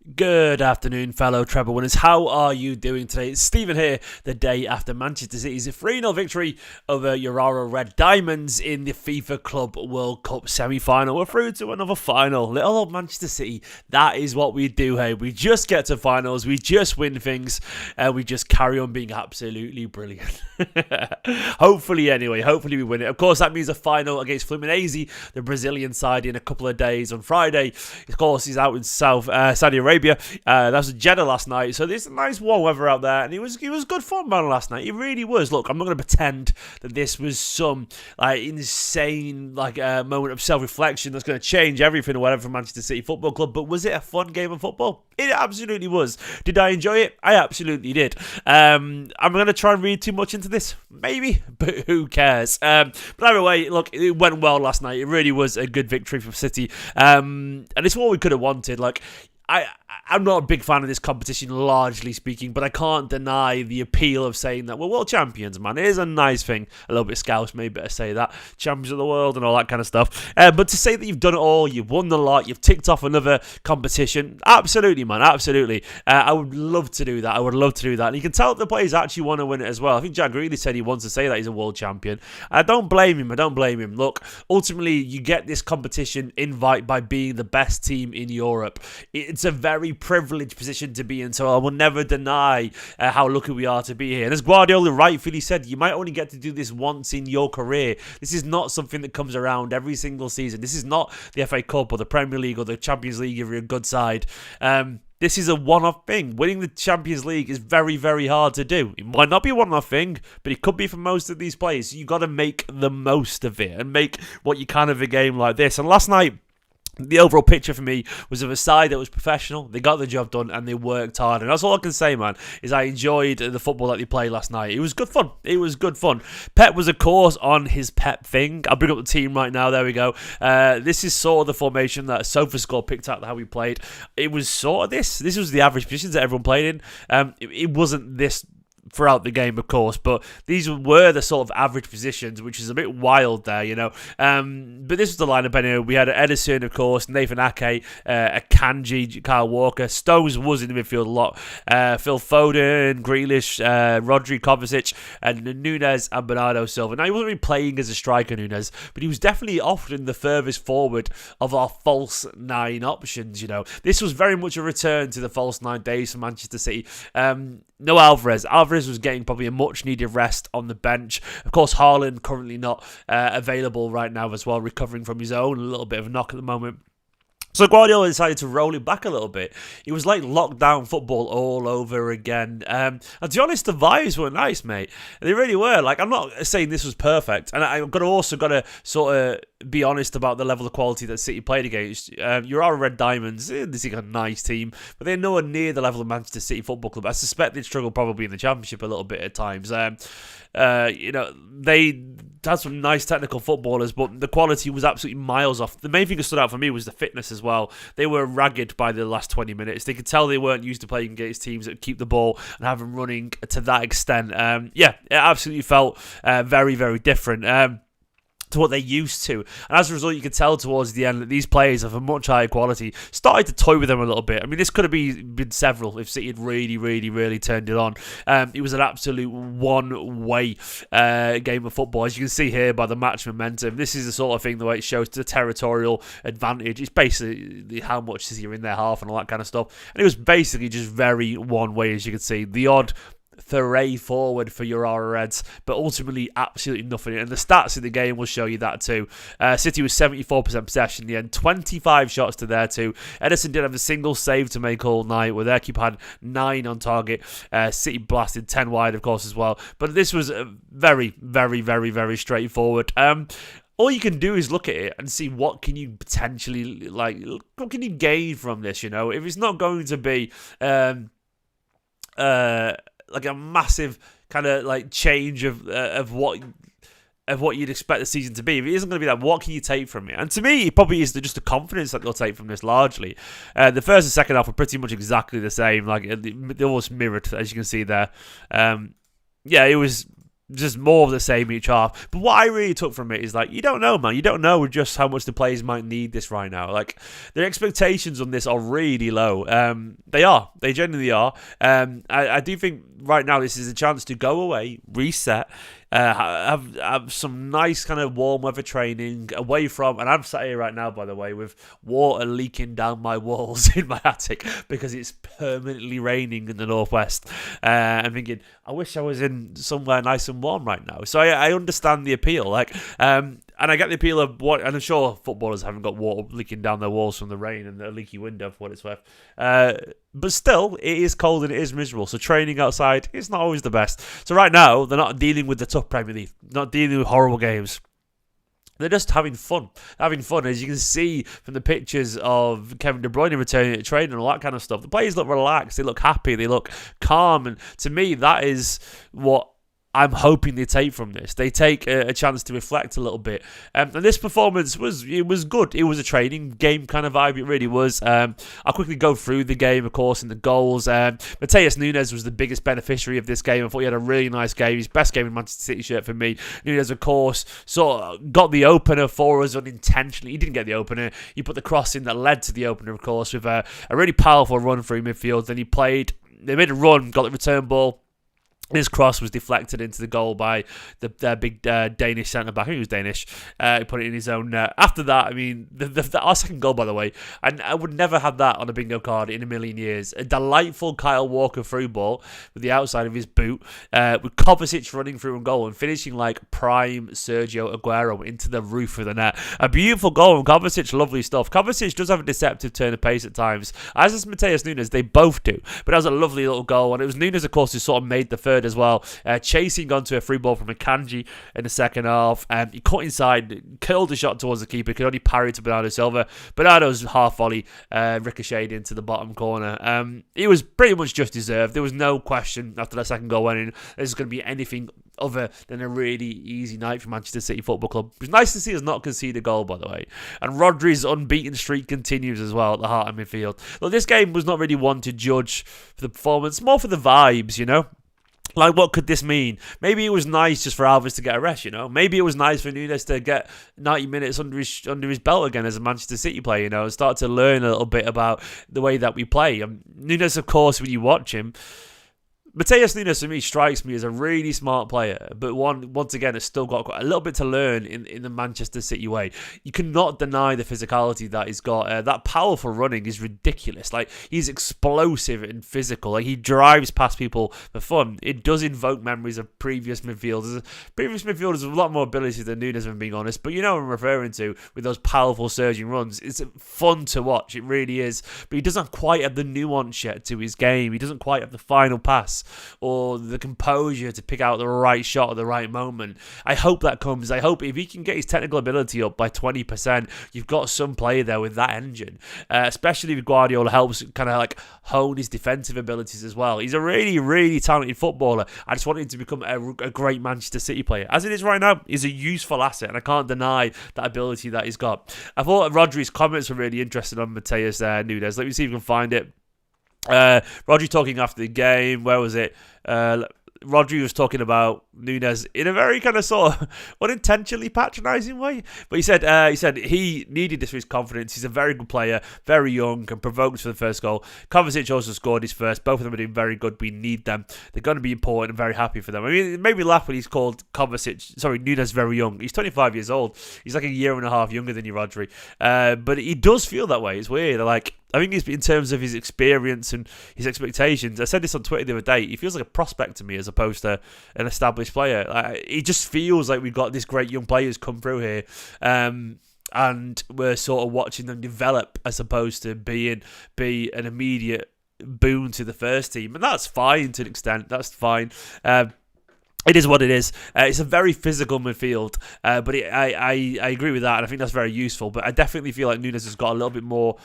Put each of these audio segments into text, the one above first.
Good afternoon, fellow treble winners. How are you doing today? It's Stephen here, the day after Manchester City's 3-0 victory over Urawa Red Diamonds in the FIFA Club World Cup semi-final. We're through to another final. Little old Manchester City, that is what we do here. We just get to finals, we just win things, and we just carry on being absolutely brilliant. Hopefully we win it. Of course, that means a final against Fluminese, the Brazilian side, in a couple of days on Friday. Of course, he's out in Saudi Arabia. That was Jeddah last night, so there's a nice warm weather out there, and it was good fun, man, last night. It really was. Look, I'm not going to pretend that this was some insane moment of self-reflection that's going to change everything or whatever for Manchester City Football Club, but was it a fun game of football? It absolutely was. Did I enjoy it? I absolutely did. I'm going to try and read too much into this, maybe, but who cares? But either way, look, it went well last night. It really was a good victory for City, and it's what we could have wanted. I'm not a big fan of this competition, largely speaking, but I can't deny the appeal of saying that we're world champions, man. It is a nice thing. A little bit scouse, maybe better say that. Champions of the world and all that kind of stuff. But to say that you've done it all, you've won the lot, you've ticked off another competition, absolutely, man, absolutely. I would love to do that. And you can tell the players actually want to win it as well. I think Jack Greeley said he wants to say that he's a world champion. I don't blame him. Look, ultimately, you get this competition invite by being the best team in Europe. It's a very privileged position to be in, so I will never deny how lucky we are to be here. And as Guardiola rightfully said, you might only get to do this once in your career. This is not something that comes around every single season. This is not the FA Cup or the Premier League or the Champions League if you're a good side. This is a one-off thing. Winning the Champions League is very, very hard to do. It might not be a one-off thing, but it could be for most of these players. So you've got to make the most of it and make what you can of a game like this. And last night, the overall picture for me was of a side that was professional. They got the job done and they worked hard. And that's all I can say, man, is I enjoyed the football that they played last night. It was good fun. Pep was, of course, on his Pep thing. I'll bring up the team right now. There we go. This is sort of the formation that SofaScore picked out how we played. It was sort of this. This was the average positions that everyone played in. It wasn't this throughout the game, of course, but these were the sort of average positions, which is a bit wild there, you know. But this was the lineup anyway. We had Edison, of course, Nathan Ake, Akanji, Kyle Walker. Stones was in the midfield a lot. Phil Foden, Grealish, Rodri, Kovacic, and Nunes and Bernardo Silva. Now, he wasn't really playing as a striker, Nunes, but he was definitely often the furthest forward of our false nine options, you know. This was very much a return to the false nine days for Manchester City. No Alvarez. Alvarez was getting probably a much-needed rest on the bench. Of course, Haaland currently not available right now as well, recovering from his own, a little bit of a knock at the moment. So Guardiola decided to roll it back a little bit. It was like lockdown football all over again. And to be honest, the vibes were nice, mate. They really were. Like, I'm not saying this was perfect. And I've got to sort of be honest about the level of quality that City played against. Urawa Red Diamonds, this is a nice team, but they're nowhere near the level of Manchester City Football Club. I suspect they'd struggle probably in the Championship a little bit at times. They had some nice technical footballers, but the quality was absolutely miles off. The main thing that stood out for me was the fitness as well. They were ragged by the last 20 minutes. They could tell they weren't used to playing against teams that keep the ball and have them running to that extent. It absolutely felt very, very different to what they're used to. And as a result, you could tell towards the end that these players of a much higher quality started to toy with them a little bit. I mean, this could have been several if City had really, really, really turned it on. It was an absolute one-way game of football. As you can see here by the match momentum, this is the sort of thing the way it shows the territorial advantage. It's basically how much is you're in their half and all that kind of stuff. And it was basically just very one-way, as you can see. The odd foray forward for Urawa Reds, but ultimately absolutely nothing. And the stats in the game will show you that too. City was 74% possession in the end, 25 shots to their 2. Edison didn't have a single save to make all night, where their keeper had 9 on target. City blasted 10 wide, of course, as well. But this was very, very, very, very straightforward. All you can do is look at it and see what can you potentially, what can you gain from this, you know? If it's not going to be like a massive kind of change of what you'd expect the season to be. If it isn't going to be that, what can you take from it? And to me, it probably is just the confidence that they'll take from this largely. The first and second half were pretty much exactly the same. They almost mirrored, as you can see there. It was just more of the same each half. But what I really took from it is, like, you don't know, man. You don't know just how much the players might need this right now. Like, their expectations on this are really low. They genuinely are. I do think right now this is a chance to go away, reset, have some nice kind of warm weather training away from, and I'm sat here right now, by the way, with water leaking down my walls in my attic because it's permanently raining in the northwest. I'm thinking, I wish I was in somewhere nice and warm right now. So I understand the appeal, like, and I get the appeal of what, and I'm sure footballers haven't got water leaking down their walls from the rain and the leaky window, for what it's worth. But still, it is cold and it is miserable. So training outside is not always the best. So right now, they're not dealing with the tough Premier League, not dealing with horrible games. They're just having fun. As you can see from the pictures of Kevin De Bruyne returning to training and all that kind of stuff. The players look relaxed. They look happy. They look calm. And to me, that is what I'm hoping they take from this. They take a chance to reflect a little bit. And this performance was good. It was a training game kind of vibe. It really was. I'll quickly go through the game, of course, and the goals. Mateo Nunes was the biggest beneficiary of this game. I thought he had a really nice game. His best game in Manchester City shirt for me. Nunes, of course, sort of got the opener for us unintentionally. He didn't get the opener. He put the cross in that led to the opener, of course, with a really powerful run through midfield. Then they made a run, got the return ball. His cross was deflected into the goal by the big Danish centre-back. I think he was Danish. He put it in his own net. After that, I mean, our second goal, by the way, I would never have that on a bingo card in a million years. A delightful Kyle Walker through ball with the outside of his boot, with Kovacic running through and goal and finishing like prime Sergio Aguero into the roof of the net. A beautiful goal from Kovacic, lovely stuff. Kovacic does have a deceptive turn of pace at times, as does Mateo Nunes. They both do. But that was a lovely little goal, and it was Nunes, of course, who sort of made the third as well, chasing onto a free ball from Akanji in the second half. He cut inside, curled a shot towards the keeper, could only parry to Bernardo Silva. Bernardo's half volley ricocheted into the bottom corner. It was pretty much just deserved. There was no question after that second goal went in, there's going to be anything other than a really easy night for Manchester City Football Club. It was nice to see us not concede a goal, by the way. And Rodri's unbeaten streak continues as well at the heart of midfield. Look, this game was not really one to judge for the performance, more for the vibes, you know? Like, what could this mean? Maybe it was nice just for Alves to get a rest, you know? Maybe it was nice for Nunes to get 90 minutes under his belt again as a Manchester City player, you know, and start to learn a little bit about the way that we play. Nunes, of course, when you watch him, Mateo Nunes, for me, strikes me as a really smart player, but once again, has still got quite a little bit to learn in the Manchester City way. You cannot deny the physicality that he's got. That powerful running is ridiculous. Like, he's explosive and physical. Like, he drives past people for fun. It does invoke memories of previous midfielders. Previous midfielders with a lot more ability than Nunes, if I'm being honest. But you know what I'm referring to with those powerful surging runs. It's fun to watch. It really is. But he doesn't quite have the nuance yet to his game. He doesn't quite have the final pass or the composure to pick out the right shot at the right moment. I hope that comes. I hope if he can get his technical ability up by 20%, you've got some player there with that engine. Especially if Guardiola helps kind of like hone his defensive abilities as well. He's a really, really talented footballer. I just want him to become a great Manchester City player. As it is right now, he's a useful asset, and I can't deny that ability that he's got. I thought Rodri's comments were really interesting on Mateus Nunes. Let me see if we can find it. Rodri talking after the game. Where was it? Rodri was talking about Nunes in a very kind of sort of unintentionally patronising way. But he said he needed this for his confidence. He's a very good player, very young, and provoked for the first goal. Kovacic also scored his first. Both of them are doing very good. We need them. They're going to be important and very happy for them. I mean, it made me laugh when he's called Nunes very young. He's 25 years old. He's like a year and a half younger than you, Rodri. But he does feel that way. It's weird. Like, I think he's in terms of his experience and his expectations. I said this on Twitter the other day. He feels like a prospect to me as opposed to an established player. It just feels like we've got this great young players come through here, and we're sort of watching them develop as opposed to be an immediate boon to the first team, and that's fine to an extent. That's fine. It is what it is. It's a very physical midfield, but I agree with that, and I think that's very useful. But I definitely feel like Nunes has got a little bit more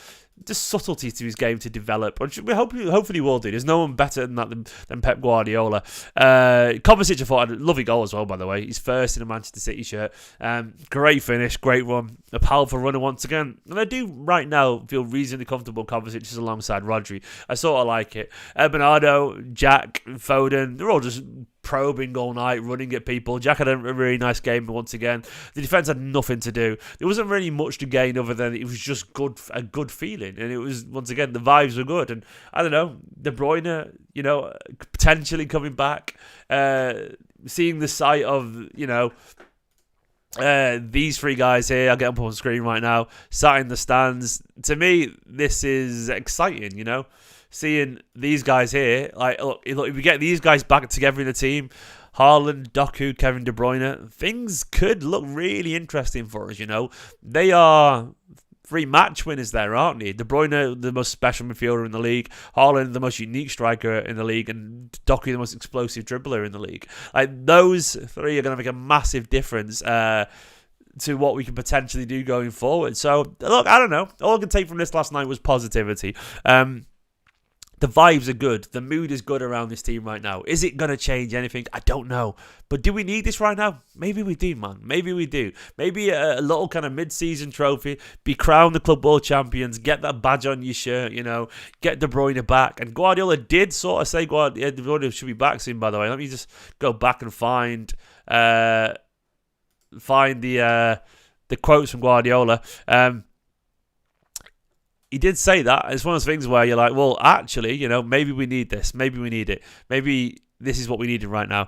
just subtlety to his game to develop, which we hopefully will do. There's no one better than that than Pep Guardiola. Kovacic, I thought, had a lovely goal as well, by the way. He's first in a Manchester City shirt. Great finish, great run, a powerful runner once again. And I do right now feel reasonably comfortable Kovacic is alongside Rodri. I sort of like it. Bernardo, Jack, Foden, they're all just probing all night, running at people. Jack had a really nice game once again. The defence had nothing to do. There wasn't really much to gain other than it was just a good feeling. And it was, once again, the vibes were good. And I don't know, De Bruyne, potentially coming back, seeing the sight of, these three guys here, I'll get up on screen right now, sat in the stands. To me, this is exciting, seeing these guys here. Like, look, if we get these guys back together in the team, Haaland, Doku, Kevin De Bruyne, things could look really interesting for us, They are 3 match winners there, aren't they? De Bruyne, the most special midfielder in the league. Haaland, the most unique striker in the league. And Doku, the most explosive dribbler in the league. Like, those 3 are going to make a massive difference to what we can potentially do going forward. So, look, I don't know. All I can take from this last night was positivity. The vibes are good. The mood is good around this team right now. Is it going to change anything? I don't know. But do we need this right now? Maybe we do, man. Maybe we do. Maybe a little kind of mid-season trophy. Be crowned the Club World Champions. Get that badge on your shirt, Get De Bruyne back. And Guardiola did sort of say, De Bruyne should be back soon, by the way. Let me just go back and find the quotes from Guardiola. He did say that. It's one of those things where you're like, well, actually, maybe we need this. Maybe we need it. Maybe this is what we need right now.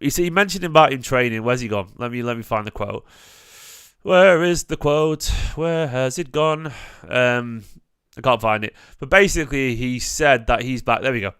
He mentioned about him training. Where's he gone? Let me find the quote. Where is the quote? Where has it gone? I can't find it. But basically, he said that he's back. There we go.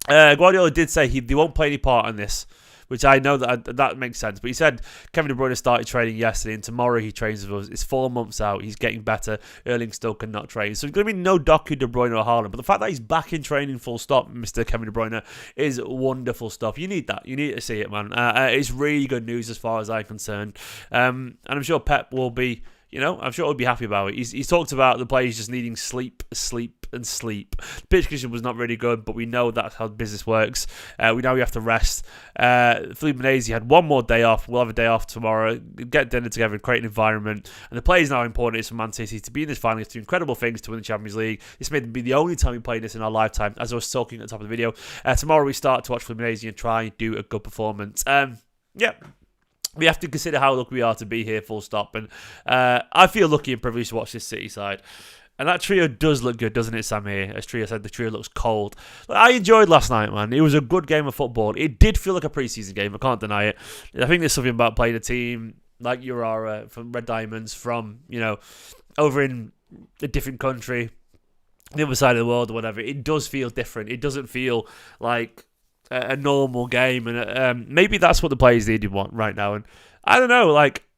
Guardiola did say they won't play any part in this, which I know that makes sense. But he said Kevin De Bruyne started training yesterday, and tomorrow he trains with us. It's 4 months out. He's getting better. Erling still cannot train. So there's going to be no Doku, De Bruyne, or Haaland. But the fact that he's back in training full stop, Mr. Kevin De Bruyne, is wonderful stuff. You need that. You need to see it, man. It's really good news as far as I'm concerned. And I'm sure Pep will be... I'm sure he'll be happy about it. He's talked about the players just needing sleep, and sleep. The pitch condition was not really good, but we know that's how business works. We know we have to rest. Fluminese had 1 more day off. We'll have a day off tomorrow. Get dinner together, create an environment. And the players now important is for Man City to be in this final, to do incredible things to win the Champions League. This may be the only time we play this in our lifetime, as I was talking at the top of the video. Tomorrow we start to watch Fluminese and try and do a good performance. We have to consider how lucky we are to be here, full stop. And I feel lucky and privileged to watch this City side. And that trio does look good, doesn't it, Sam here? As Trio said, the trio looks cold. I enjoyed last night, man. It was a good game of football. It did feel like a pre-season game. I can't deny it. I think there's something about playing a team like Urawa from Red Diamonds from, over in a different country, the other side of the world or whatever. It does feel different. It doesn't feel like a normal game, and maybe that's what the players need want right now. And I don't know,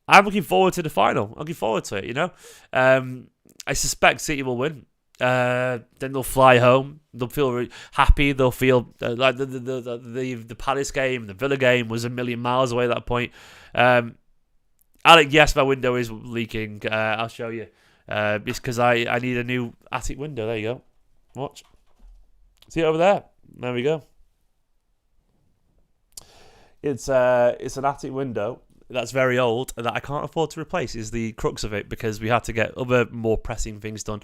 I'm looking forward to the final. I'm looking forward to it. I suspect City will win. Then they'll fly home. They'll feel happy. They'll feel like the Palace game, the Villa game was a million miles away at that point. Alec, yes, my window is leaking. I'll show you. It's because I need a new attic window. There you go. Watch. See it over there? There we go. It's an attic window that's very old that I can't afford to replace, is the crux of it, because we had to get other more pressing things done.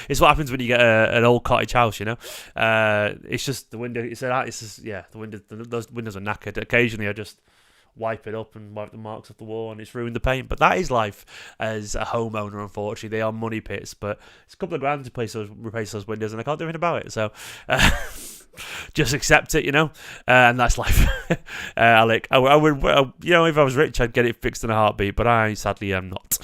It's what happens when you get an old cottage house, It's just the window. The window. Those windows are knackered. Occasionally, I just wipe it up and wipe the marks off the wall, and it's ruined the paint. But that is life as a homeowner. Unfortunately, they are money pits. But it's a couple of grand to replace those windows, and I can't do anything about it. So. Just accept it, and that's life. Alec, I would, if I was rich, I'd get it fixed in a heartbeat, but I sadly am not.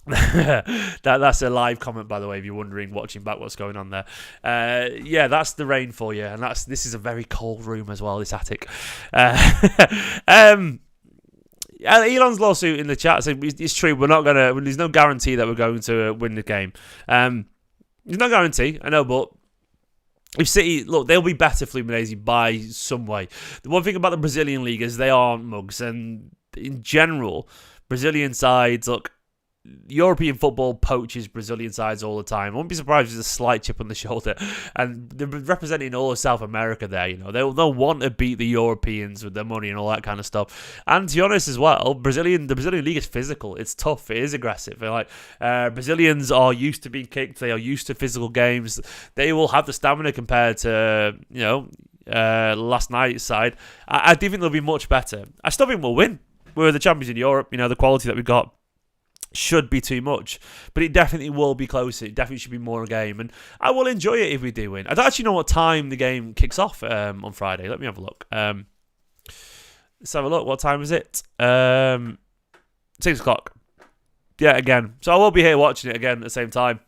That's a live comment, by the way, if you're wondering, watching back what's going on there. That's the rain for you, and this is a very cold room as well, this attic. Elon's lawsuit in the chat said it's true. There's no guarantee that we're going to win the game. There's no guarantee, I know, but. If City, look, they'll be better Fluminese by some way. The one thing about the Brazilian league is they aren't mugs, and in general, Brazilian sides, look, European football poaches Brazilian sides all the time. I wouldn't be surprised if there's a slight chip on the shoulder. And they're representing all of South America there, They'll want to beat the Europeans with their money and all that kind of stuff. And to be honest as well, the Brazilian league is physical. It's tough. It is aggressive. Brazilians are used to being kicked. They are used to physical games. They will have the stamina compared to, last night's side. I do think they'll be much better. I still think we'll win. We're the champions in Europe. The quality that we've got should be too much, but it definitely will be closer. It definitely should be more a game, and I will enjoy it if we do win. I don't actually know what time the game kicks off on Friday. Let me have a look. Let's have a look. What time is it? 6 o'clock. Yeah, again. So I will be here watching it again at the same time.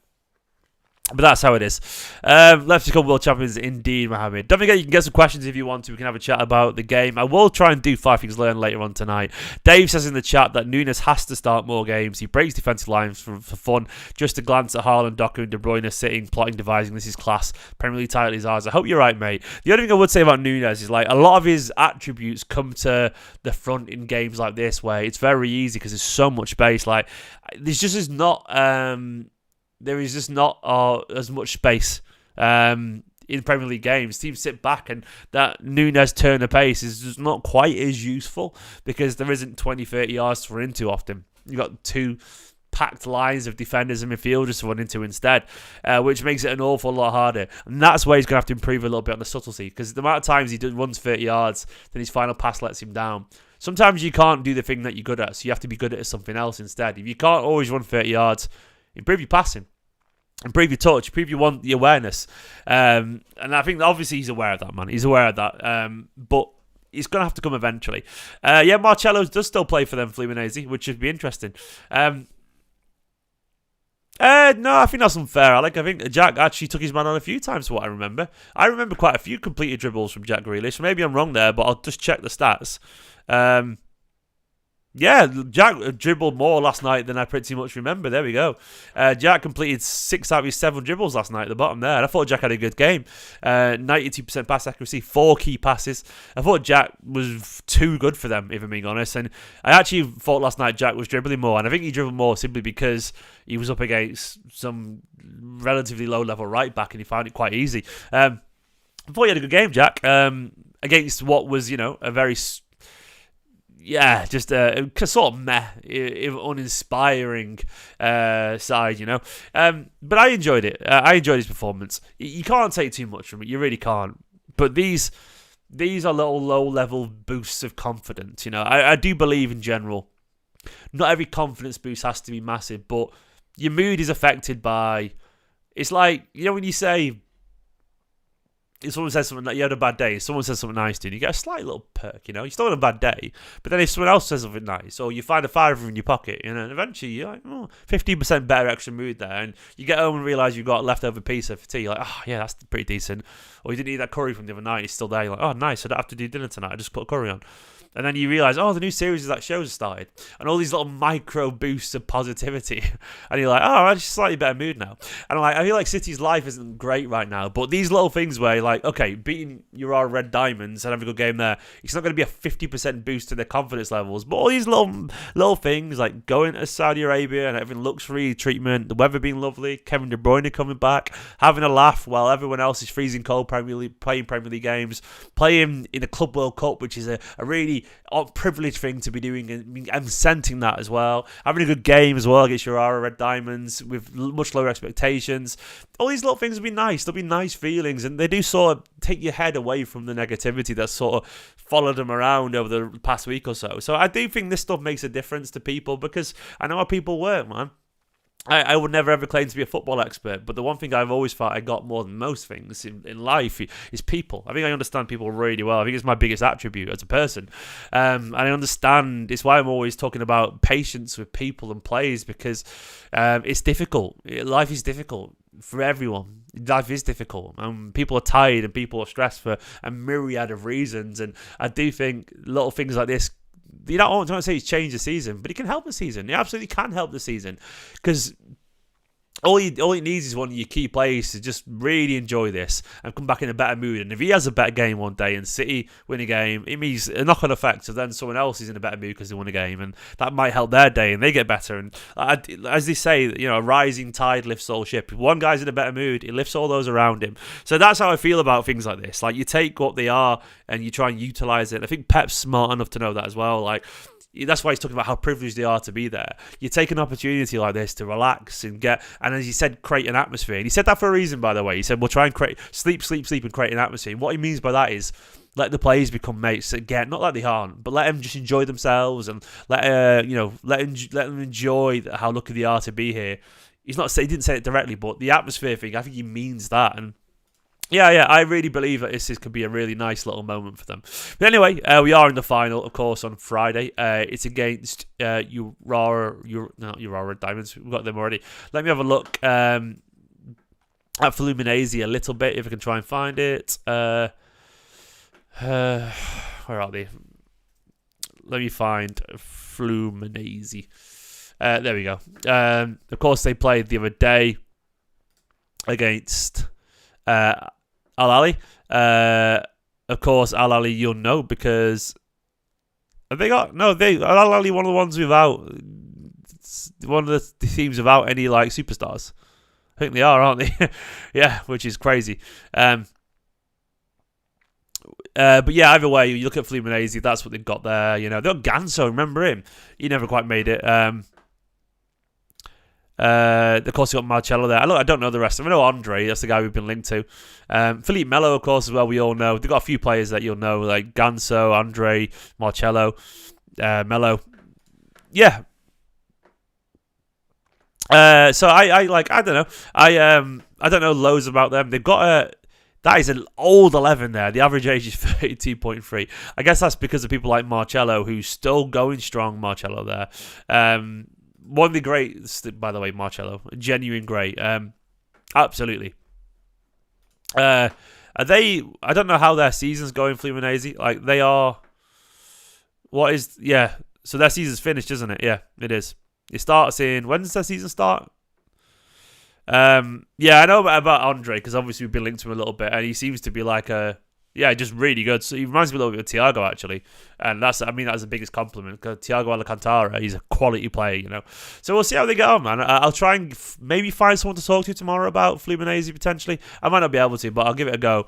But that's how it is. Left Cup World Champions indeed, Mohammed. Don't forget you can get some questions if you want to. We can have a chat about the game. I will try and do 5 things learned later on tonight. Dave says in the chat that Nunes has to start more games. He breaks defensive lines for fun. Just a glance at Haaland, Doku and De Bruyne sitting, plotting, devising. This is class. Premier League title is ours. I hope you're right, mate. The only thing I would say about Nunes is a lot of his attributes come to the front in games like this where it's very easy because there's so much space. There's just is not... there is just not as much space in Premier League games. Teams sit back, and that Nunes turn of pace is just not quite as useful because there isn't 20, 30 yards to run into often. You've got 2 packed lines of defenders and midfielders to run into instead, which makes it an awful lot harder. And that's where he's going to have to improve a little bit on the subtlety, because the amount of times he runs 30 yards, then his final pass lets him down. Sometimes you can't do the thing that you're good at, so you have to be good at something else instead. If you can't always run 30 yards, improve your passing. Improve your touch, improve the awareness. And I think obviously he's aware of that, man. He's aware of that. But it's going to have to come eventually. Marcelo does still play for them, Fluminese, which should be interesting. No, I think that's unfair, Alec. I think Jack actually took his man on a few times, for what I remember. I remember quite a few completed dribbles from Jack Grealish. Maybe I'm wrong there, but I'll just check the stats. Yeah, Jack dribbled more last night than I pretty much remember. There we go. Jack completed 6 out of his 7 dribbles last night at the bottom there. And I thought Jack had a good game. 92% pass accuracy, 4 key passes. I thought Jack was too good for them, if I'm being honest. And I actually thought last night Jack was dribbling more. And I think he dribbled more simply because he was up against some relatively low-level right-back and he found it quite easy. I thought he had a good game, Jack, against what was, a very... just a sort of meh, uninspiring side, But I enjoyed it. I enjoyed his performance. You can't take too much from it. You really can't. But these are little low-level boosts of confidence. I do believe in general, not every confidence boost has to be massive, but your mood is affected by... It's like, when you say... If someone says something like you had a bad day, someone says something nice to you, you get a slight little perk, You're still on a bad day, but then if someone else says something nice, or you find a £5 in your pocket, and eventually you're like, 15% better extra mood there, and you get home and realise you've got a leftover pizza for tea, you're like, oh yeah, that's pretty decent, or you didn't eat that curry from the other night, it's still there, you're like, oh nice, I don't have to do dinner tonight, I just put a curry on. And then you realise, the new series of that show has started. And all these little micro boosts of positivity. And you're like, I'm just slightly better mood now. And I feel like City's life isn't great right now. But these little things where you're like, okay, beating Urawa Red Diamonds and having a good game there, it's not going to be a 50% boost to their confidence levels. But all these little things, like going to Saudi Arabia and having luxury treatment, the weather being lovely, Kevin De Bruyne coming back, having a laugh while everyone else is freezing cold playing Premier League games, playing in the Club World Cup, which is a really privileged thing to be doing, and I'm scenting that as well. Having a good game as well against Urawa Red Diamonds with much lower expectations. All these little things will be nice. They'll be nice feelings, and they do sort of take your head away from the negativity that sort of followed them around over the past week or so. So I do think this stuff makes a difference to people, because I know how people work, man. I would never ever claim to be a football expert, but the one thing I've always thought I got more than most things in life is people. I think I understand people really well. I think it's my biggest attribute as a person. And I understand, it's why I'm always talking about patience with people and players, because it's difficult. Life is difficult for everyone. Life is difficult. People are tired and people are stressed for a myriad of reasons. And I do think little things like this, you don't want to say it's changed the season, but it can help the season. It absolutely can help the season, because all he needs is one of your key players to just really enjoy this and come back in a better mood. And if he has a better game one day and City win a game, it means a knock-on effect. So then someone else is in a better mood because they won a game, and that might help their day and they get better. And as they say, a rising tide lifts all ship. If one guy's in a better mood, it lifts all those around him. So that's how I feel about things like this. Like, you take what they are and you try and utilize it. I think Pep's smart enough to know that as well. Like, that's why he's talking about how privileged they are to be there. You take an opportunity like this to relax and as he said, create an atmosphere. And he said that for a reason, by the way. He said, we'll try and sleep, and create an atmosphere. And what he means by that is, let the players become mates again. Not like they aren't, but let them just enjoy themselves and let them enjoy how lucky they are to be here. He didn't say it directly, but the atmosphere thing, I think he means that. And yeah, I really believe that this could be a really nice little moment for them. But anyway, we are in the final, of course, on Friday. It's against Urawa Red Diamonds. We've got them already. Let me have a look at Fluminese a little bit, if I can try and find it. Where are they? Let me find Fluminese. There we go. Of course, they played the other day against Al Ahly. Of course, Al Ahly you'll know because Al Ahly one of the ones without one of the teams without any like superstars. I think they are, aren't they? Yeah, which is crazy. But yeah, either way, you look at Fluminese, that's what they've got there. They've got Ganso, remember him? He never quite made it. Of course, you got Marcelo there. I don't know the rest of them. I know Andre, that's the guy we've been linked to. Felipe Melo, of course, as well, we all know. They've got a few players that you'll know, like Ganso, Andre, Marcelo, Melo. Yeah. So I don't know. I don't know loads about them. They've got that is an old 11 there. The average age is 32.3. I guess that's because of people like Marcelo, who's still going strong. Marcelo there. One of the greats, by the way, Marcelo. Genuine great. Absolutely. Are they... I don't know how their season's going, Fluminese. Like, they are... What is... Yeah. So their season's finished, isn't it? Yeah, it is. It starts in... When does their season start? Yeah, I know about Andre, because obviously we've been linked to him a little bit, and he seems to be like a... Yeah, just really good. So he reminds me a little bit of Thiago, actually. And that's the biggest compliment. Because Thiago Alcantara, he's a quality player, So we'll see how they get on, man. I'll try and maybe find someone to talk to tomorrow about Fluminese, potentially. I might not be able to, but I'll give it a go.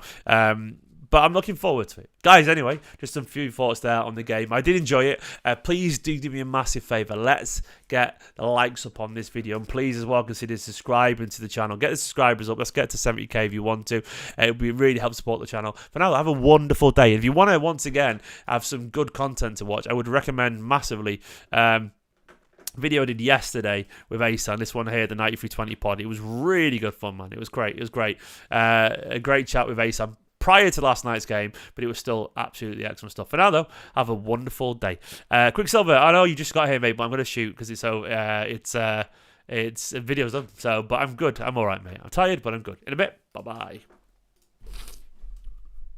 But I'm looking forward to it. Guys, anyway, just some few thoughts there on the game. I did enjoy it. Please do me a massive favour. Let's get the likes up on this video. And please as well consider subscribing to the channel. Get the subscribers up. Let's get to 70k if you want to. It would really help support the channel. For now, have a wonderful day. If you want to, once again, have some good content to watch, I would recommend massively... video I did yesterday with Asa, and this one here, the 9320 pod. It was really good fun, man. It was great. A great chat with Asa prior to last night's game, but it was still absolutely excellent stuff. For now, though, have a wonderful day. Quicksilver, I know you just got here, mate, but I'm going to shoot because it's video's done. So, but I'm good. I'm all right, mate. I'm tired, but I'm good. In a bit. Bye-bye.